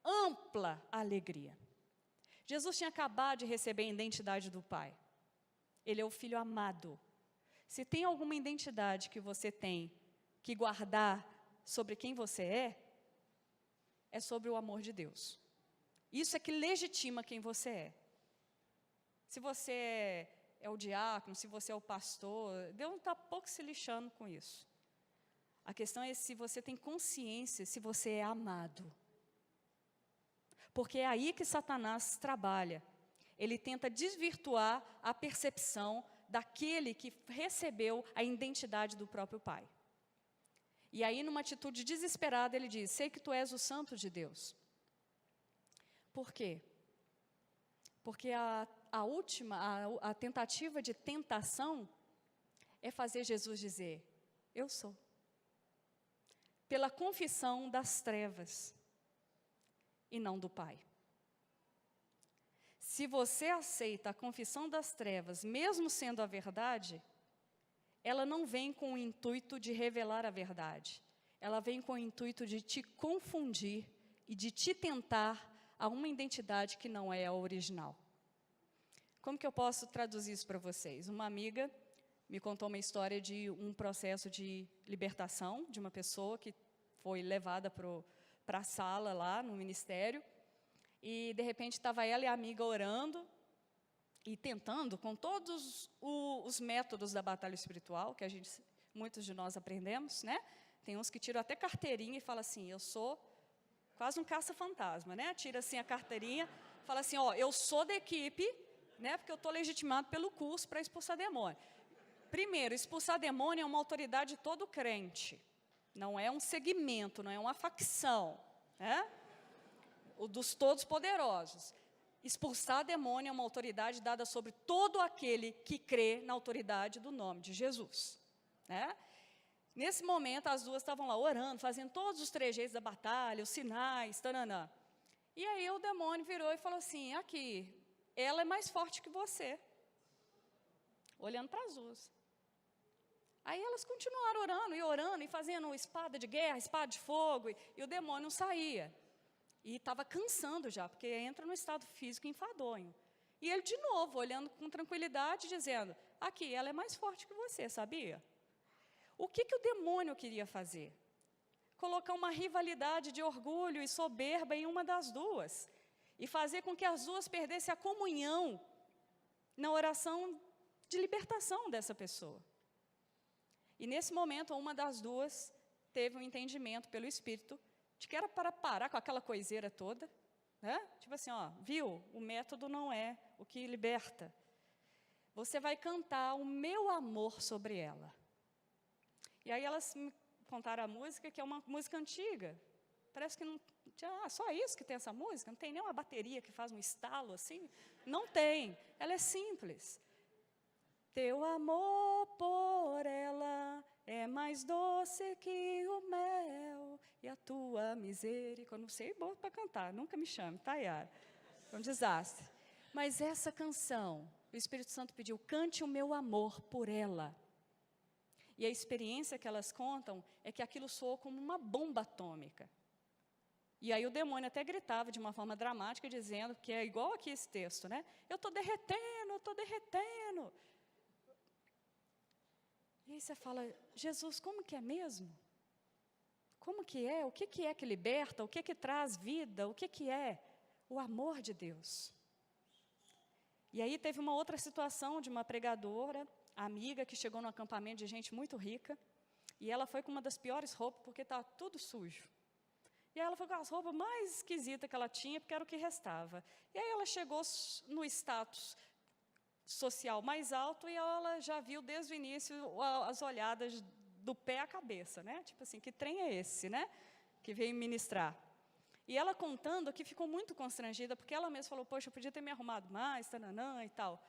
ampla alegria. Jesus tinha acabado de receber a identidade do Pai. Ele é o Filho amado. Se tem alguma identidade que você tem que guardar sobre quem você é sobre o amor de Deus. Isso é que legitima quem você é. Se você é o diácono, se você é o pastor, Deus não está pouco se lixando com isso. A questão é se você tem consciência, se você é amado. Porque é aí que Satanás trabalha. Ele tenta desvirtuar a percepção daquele que recebeu a identidade do próprio Pai. E aí, numa atitude desesperada, ele diz: sei que tu és o Santo de Deus. Por quê? Porque a tentativa de tentação é fazer Jesus dizer: eu sou. Pela confissão das trevas e não do Pai. Se você aceita a confissão das trevas, mesmo sendo a verdade, ela não vem com o intuito de revelar a verdade. Ela vem com o intuito de te confundir e de te tentar a uma identidade que não é a original. Como que eu posso traduzir isso para vocês? Uma amiga me contou uma história de um processo de libertação de uma pessoa que foi levada para a sala lá no ministério, e de repente estava ela e a amiga orando e tentando com todos os métodos da batalha espiritual, que muitos de nós aprendemos, né? Tem uns que tiram até carteirinha e falam assim: eu sou quase um caça-fantasma, né? Tira assim a carteirinha, fala assim: ó, eu sou da equipe, né? Porque eu estou legitimado pelo curso para expulsar demônio. Primeiro, expulsar demônio é uma autoridade de todo crente. Não é um segmento, não é uma facção, né? O dos todos poderosos. Expulsar demônio é uma autoridade dada sobre todo aquele que crê na autoridade do nome de Jesus, né? Nesse momento, as duas estavam lá orando, fazendo todos os trejeitos da batalha, os sinais, taranã. E aí o demônio virou e falou assim: aqui, ela é mais forte que você. Olhando para as duas. Aí elas continuaram orando e fazendo espada de guerra, espada de fogo, e o demônio não saía. E estava cansando já, porque entra no estado físico enfadonho. E ele de novo, olhando com tranquilidade, dizendo: aqui, ela é mais forte que você, sabia? O que o demônio queria fazer? Colocar uma rivalidade de orgulho e soberba em uma das duas. E fazer com que as duas perdessem a comunhão na oração de libertação dessa pessoa. E nesse momento, uma das duas teve um entendimento pelo Espírito de que era para parar com aquela coiseira toda, né? Tipo assim, ó, viu? O método não é o que liberta. Você vai cantar o meu amor sobre ela. E aí elas me contaram a música, que é uma música antiga. Parece que não... só isso que tem essa música? Não tem nem uma bateria que faz um estalo assim? Não tem. Ela é simples. Teu amor por ela é mais doce que o mel, e a tua misericórdia... Não sei bom para cantar, nunca me chame, tá, Yara? É um desastre. Mas essa canção, o Espírito Santo pediu, cante o meu amor por ela. E a experiência que elas contam é que aquilo soou como uma bomba atômica. E aí o demônio até gritava de uma forma dramática, dizendo que é igual aqui esse texto, né? Eu estou derretendo, eu estou derretendo. E aí você fala, Jesus, como que é mesmo? Como que é? O que é que liberta? O que traz vida? O que é? O amor de Deus. E aí teve uma outra situação de uma pregadora, amiga, que chegou no acampamento de gente muito rica, e ela foi com uma das piores roupas, porque estava tudo sujo. E aí ela foi com as roupas mais esquisitas que ela tinha, porque era o que restava. E aí ela chegou no status social mais alto, e ela já viu desde o início as olhadas do pé à cabeça, né? Tipo assim, que trem é esse, né? Que veio ministrar. E ela contando que ficou muito constrangida, porque ela mesma falou, poxa, eu podia ter me arrumado mais, tananã e tal.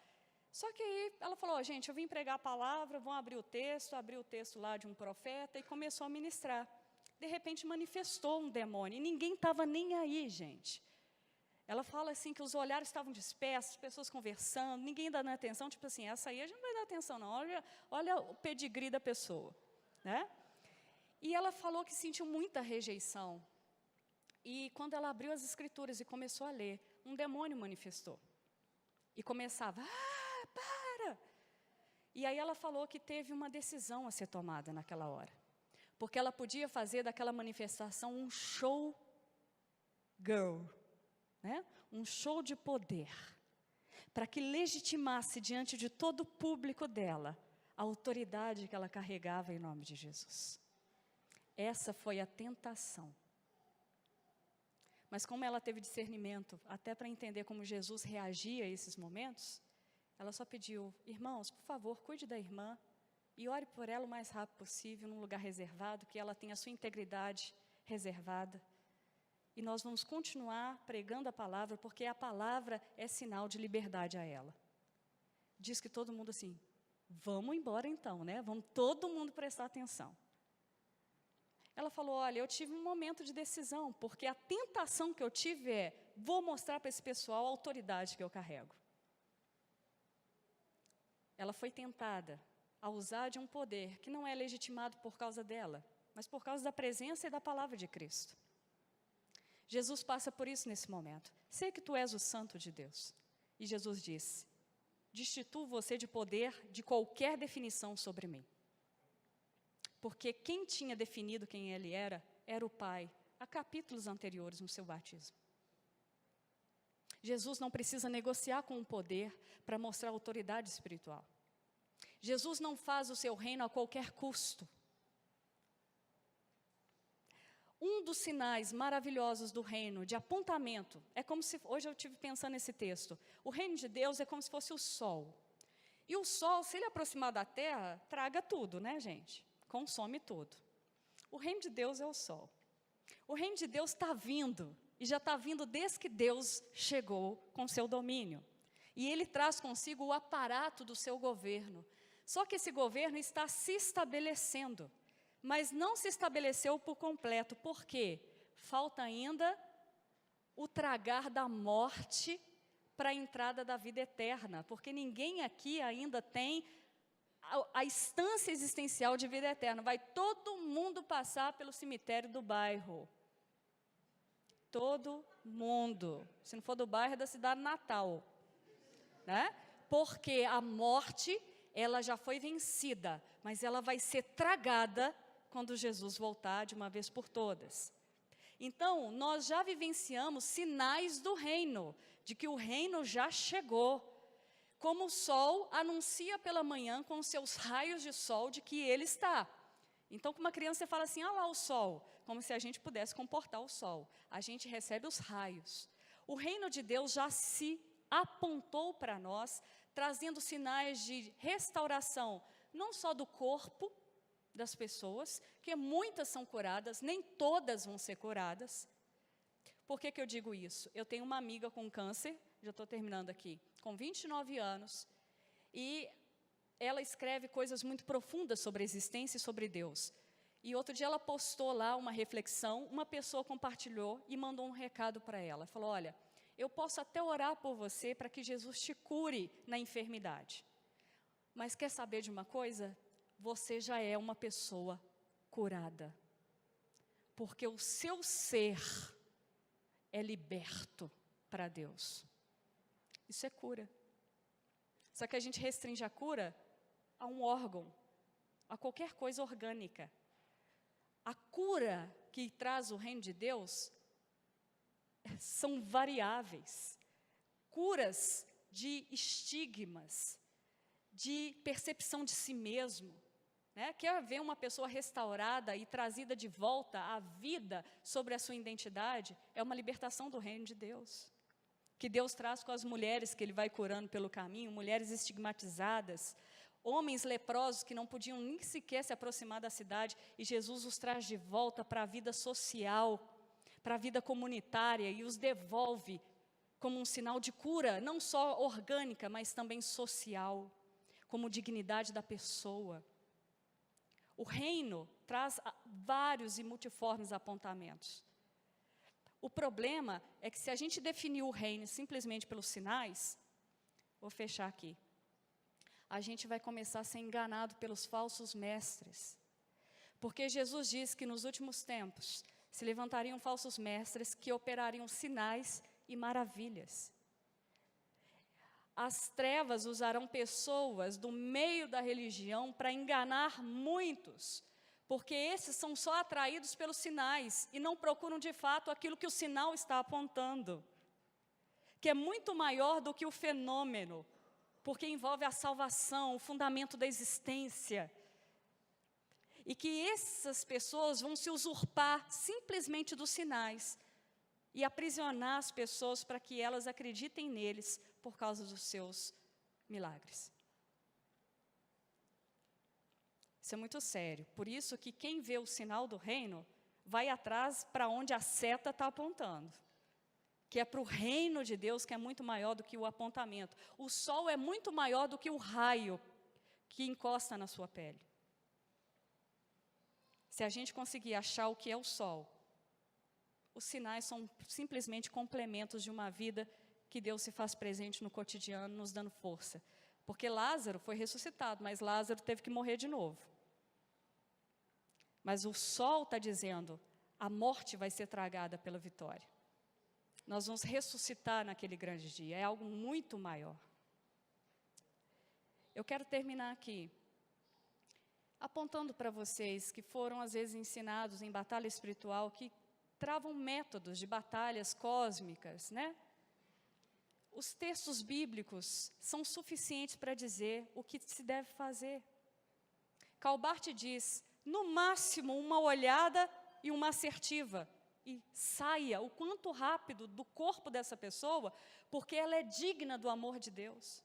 Só que aí ela falou, oh, gente, eu vim pregar a palavra, vamos abrir o texto lá de um profeta, e começou a ministrar. De repente manifestou um demônio, e ninguém estava nem aí, gente. Ela fala assim que os olhares estavam dispersos, pessoas conversando, ninguém dando atenção, tipo assim, essa aí a gente não vai dar atenção não, olha o pedigree da pessoa, né? E ela falou que sentiu muita rejeição. E quando ela abriu as escrituras e começou a ler, um demônio manifestou. E começava, para! E aí ela falou que teve uma decisão a ser tomada naquela hora. Porque ela podia fazer daquela manifestação um show girl, né? Um show de poder, para que legitimasse diante de todo o público dela a autoridade que ela carregava em nome de Jesus. Essa foi a tentação. Mas como ela teve discernimento, até para entender como Jesus reagia a esses momentos, ela só pediu, irmãos, por favor, cuide da irmã, e ore por ela o mais rápido possível, num lugar reservado, que ela tenha a sua integridade reservada. E nós vamos continuar pregando a palavra, porque a palavra é sinal de liberdade a ela. Diz que todo mundo assim, vamos embora então, né? Vamos todo mundo prestar atenção. Ela falou, olha, eu tive um momento de decisão, porque a tentação que eu tive é, vou mostrar para esse pessoal a autoridade que eu carrego. Ela foi tentada a usar de um poder que não é legitimado por causa dela, mas por causa da presença e da palavra de Cristo. Jesus passa por isso nesse momento. Sei que tu és o santo de Deus. E Jesus disse, destituo você de poder de qualquer definição sobre mim. Porque quem tinha definido quem ele era o Pai, há capítulos anteriores no seu batismo. Jesus não precisa negociar com o poder para mostrar autoridade espiritual. Jesus não faz o seu reino a qualquer custo. Um dos sinais maravilhosos do reino, de apontamento, é como se, hoje eu estive pensando nesse texto, o reino de Deus é como se fosse o sol. E o sol, se ele aproximar da terra, traga tudo, né, gente? Consome tudo. O reino de Deus é o sol. O reino de Deus está vindo, e já está vindo desde que Deus chegou com seu domínio. E ele traz consigo o aparato do seu governo. Só que esse governo está se estabelecendo, mas não se estabeleceu por completo. Por quê? Falta ainda o tragar da morte para a entrada da vida eterna, porque ninguém aqui ainda tem a instância existencial de vida eterna. Vai todo mundo passar pelo cemitério do bairro. Todo mundo. Se não for do bairro, é da cidade natal. Né? Porque a morte, ela já foi vencida, mas ela vai ser tragada quando Jesus voltar de uma vez por todas. Então, nós já vivenciamos sinais do reino, de que o reino já chegou. Como o sol anuncia pela manhã com os seus raios de sol de que ele está. Então, com uma criança, você fala assim, ah lá o sol, como se a gente pudesse comportar o sol. A gente recebe os raios. O reino de Deus já se apontou para nós, trazendo sinais de restauração, não só do corpo das pessoas, que muitas são curadas, nem todas vão ser curadas. Por que eu digo isso? Eu tenho uma amiga com câncer, já estou terminando aqui, com 29 anos, e ela escreve coisas muito profundas sobre a existência e sobre Deus. E outro dia ela postou lá uma reflexão, uma pessoa compartilhou e mandou um recado para ela. Falou, olha, eu posso até orar por você para que Jesus te cure na enfermidade. Mas quer saber de uma coisa? Você já é uma pessoa curada. Porque o seu ser é liberto para Deus. Isso é cura. Só que a gente restringe a cura a um órgão, a qualquer coisa orgânica. A cura que traz o reino de Deus são variáveis. Curas de estigmas, de percepção de si mesmo. Né? Quer ver uma pessoa restaurada e trazida de volta à vida sobre a sua identidade? É uma libertação do reino de Deus. Que Deus traz com as mulheres que Ele vai curando pelo caminho, mulheres estigmatizadas, homens leprosos que não podiam nem sequer se aproximar da cidade, e Jesus os traz de volta para a vida social, para a vida comunitária, e os devolve como um sinal de cura, não só orgânica, mas também social, como dignidade da pessoa. O reino traz vários e multiformes apontamentos. O problema é que se a gente definir o reino simplesmente pelos sinais, vou fechar aqui, a gente vai começar a ser enganado pelos falsos mestres. Porque Jesus diz que nos últimos tempos se levantariam falsos mestres que operariam sinais e maravilhas. As trevas usarão pessoas do meio da religião para enganar muitos, porque esses são só atraídos pelos sinais e não procuram de fato aquilo que o sinal está apontando, que é muito maior do que o fenômeno, porque envolve a salvação, o fundamento da existência. E que essas pessoas vão se usurpar simplesmente dos sinais e aprisionar as pessoas para que elas acreditem neles por causa dos seus milagres. Isso é muito sério. Por isso que quem vê o sinal do reino vai atrás para onde a seta está apontando. Que é para o reino de Deus, que é muito maior do que o apontamento. O sol é muito maior do que o raio que encosta na sua pele. Se a gente conseguir achar o que é o sol, os sinais são simplesmente complementos de uma vida que Deus se faz presente no cotidiano, nos dando força. Porque Lázaro foi ressuscitado, mas Lázaro teve que morrer de novo. Mas o sol está dizendo, a morte vai ser tragada pela vitória. Nós vamos ressuscitar naquele grande dia, é algo muito maior. Eu quero terminar aqui, apontando para vocês que foram às vezes ensinados em batalha espiritual, que travam métodos de batalhas cósmicas, né? Os textos bíblicos são suficientes para dizer o que se deve fazer. Calbart diz, no máximo uma olhada e uma assertiva, e saia o quanto rápido do corpo dessa pessoa, porque ela é digna do amor de Deus.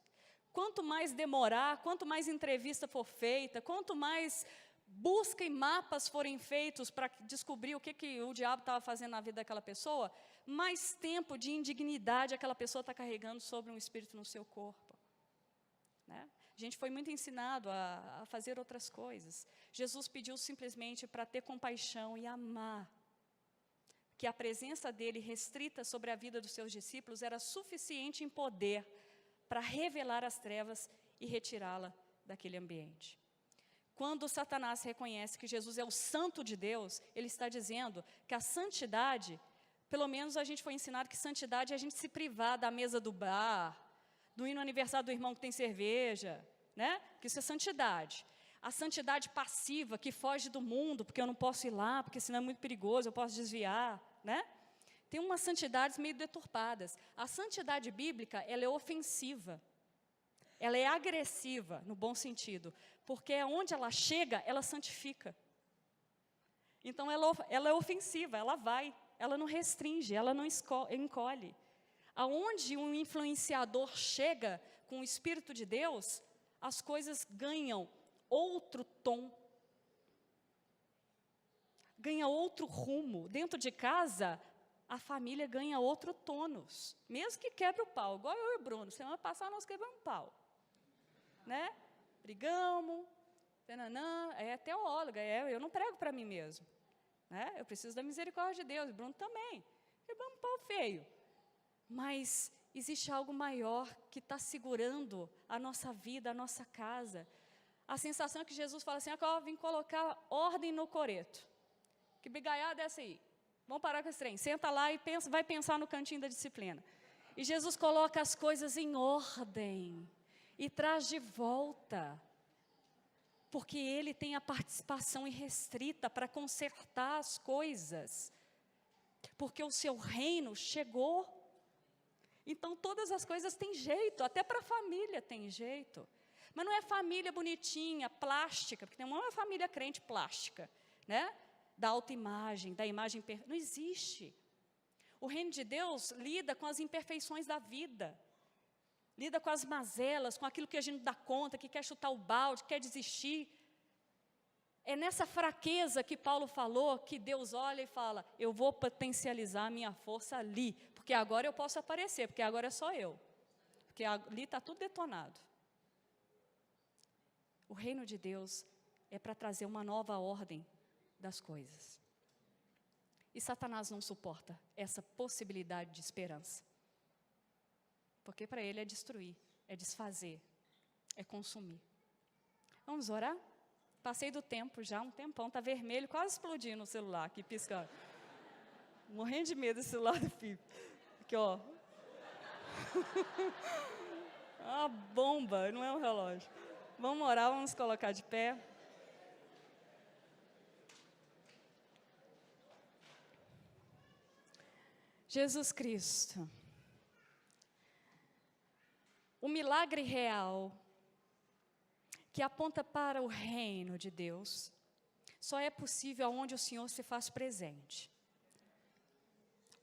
Quanto mais demorar, quanto mais entrevista for feita, quanto mais busca e mapas forem feitos para descobrir o que o diabo estava fazendo na vida daquela pessoa, mais tempo de indignidade aquela pessoa está carregando sobre um espírito no seu corpo. Né? A gente foi muito ensinado a fazer outras coisas. Jesus pediu simplesmente para ter compaixão e amar. Que a presença dele restrita sobre a vida dos seus discípulos era suficiente em poder para revelar as trevas e retirá-la daquele ambiente. Quando Satanás reconhece que Jesus é o santo de Deus, ele está dizendo que a santidade, pelo menos a gente foi ensinado que santidade é a gente se privar da mesa do bar, do ir no aniversário do irmão que tem cerveja, né? Que isso é santidade. A santidade passiva, que foge do mundo, porque eu não posso ir lá, porque senão é muito perigoso, eu posso desviar, né? Tem umas santidades meio deturpadas. A santidade bíblica, ela é ofensiva. Ela é agressiva, no bom sentido, porque onde ela chega, ela santifica. Então, ela é ofensiva, ela não restringe, ela não encolhe. Aonde um influenciador chega com o Espírito de Deus, as coisas ganham outro tom, ganha outro rumo. Dentro de casa, a família ganha outro tônus, mesmo que quebre o pau, igual eu e o Bruno. Semana passada nós quebramos o pau, né? Brigamos, é teóloga, eu não prego para mim mesmo, né? Eu preciso da misericórdia de Deus, o Bruno também. Quebramos um pau feio, mas existe algo maior que está segurando a nossa vida, a nossa casa. A sensação é que Jesus fala assim: ó, vim colocar ordem no coreto. Que brigaiada é essa aí? Vamos parar com esse trem. Senta lá e vai pensar no cantinho da disciplina. E Jesus coloca as coisas em ordem e traz de volta, porque Ele tem a participação irrestrita para consertar as coisas, porque o seu reino chegou. Então todas as coisas têm jeito, até para a família tem jeito. Mas não é família bonitinha, plástica, porque não é uma família crente plástica, né? Da autoimagem, da imagem perfeita. Não existe. O reino de Deus lida com as imperfeições da vida, lida com as mazelas, com aquilo que a gente não dá conta, que quer chutar o balde, quer desistir. É nessa fraqueza que Paulo falou, que Deus olha e fala: eu vou potencializar a minha força ali, porque agora eu posso aparecer, porque agora é só eu, porque ali está tudo detonado. O reino de Deus é para trazer uma nova ordem das coisas. E Satanás não suporta essa possibilidade de esperança, porque para ele é destruir, é desfazer, é consumir. Vamos orar? Passei do tempo já, um tempão, está vermelho, quase explodindo o celular aqui, piscando. Morrendo de medo desse celular do Fipe. Aqui, ó. Uma bomba, não é um relógio. Vamos orar, vamos colocar de pé. Jesus Cristo, o milagre real que aponta para o reino de Deus só é possível onde o Senhor se faz presente.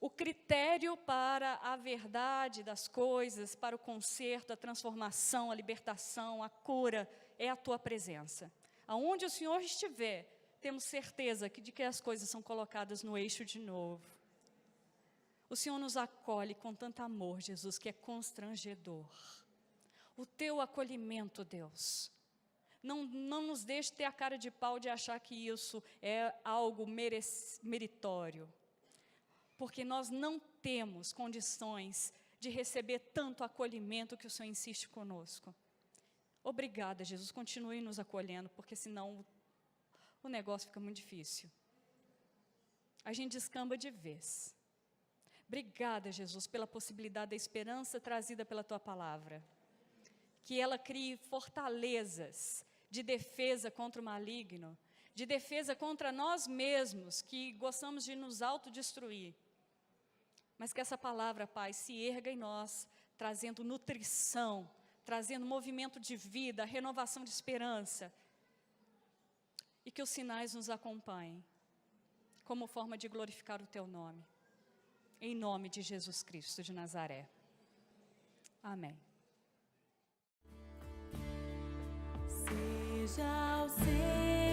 O critério para a verdade das coisas, para o conserto, a transformação, a libertação, a cura, é a tua presença. Aonde o Senhor estiver, temos certeza de que as coisas são colocadas no eixo de novo. O Senhor nos acolhe com tanto amor, Jesus, que é constrangedor. O teu acolhimento, Deus, não nos deixe ter a cara de pau de achar que isso é algo meritório, porque nós não temos condições de receber tanto acolhimento que o Senhor insiste conosco. Obrigada, Jesus, continue nos acolhendo, porque senão o negócio fica muito difícil. A gente descamba de vez. Obrigada, Jesus, pela possibilidade da esperança trazida pela Tua Palavra. Que ela crie fortalezas de defesa contra o maligno, de defesa contra nós mesmos, que gostamos de nos autodestruir. Mas que essa palavra, Pai, se erga em nós, trazendo nutrição, trazendo movimento de vida, renovação de esperança. E que os sinais nos acompanhem, como forma de glorificar o Teu nome. Em nome de Jesus Cristo de Nazaré. Amém. Seja o Senhor.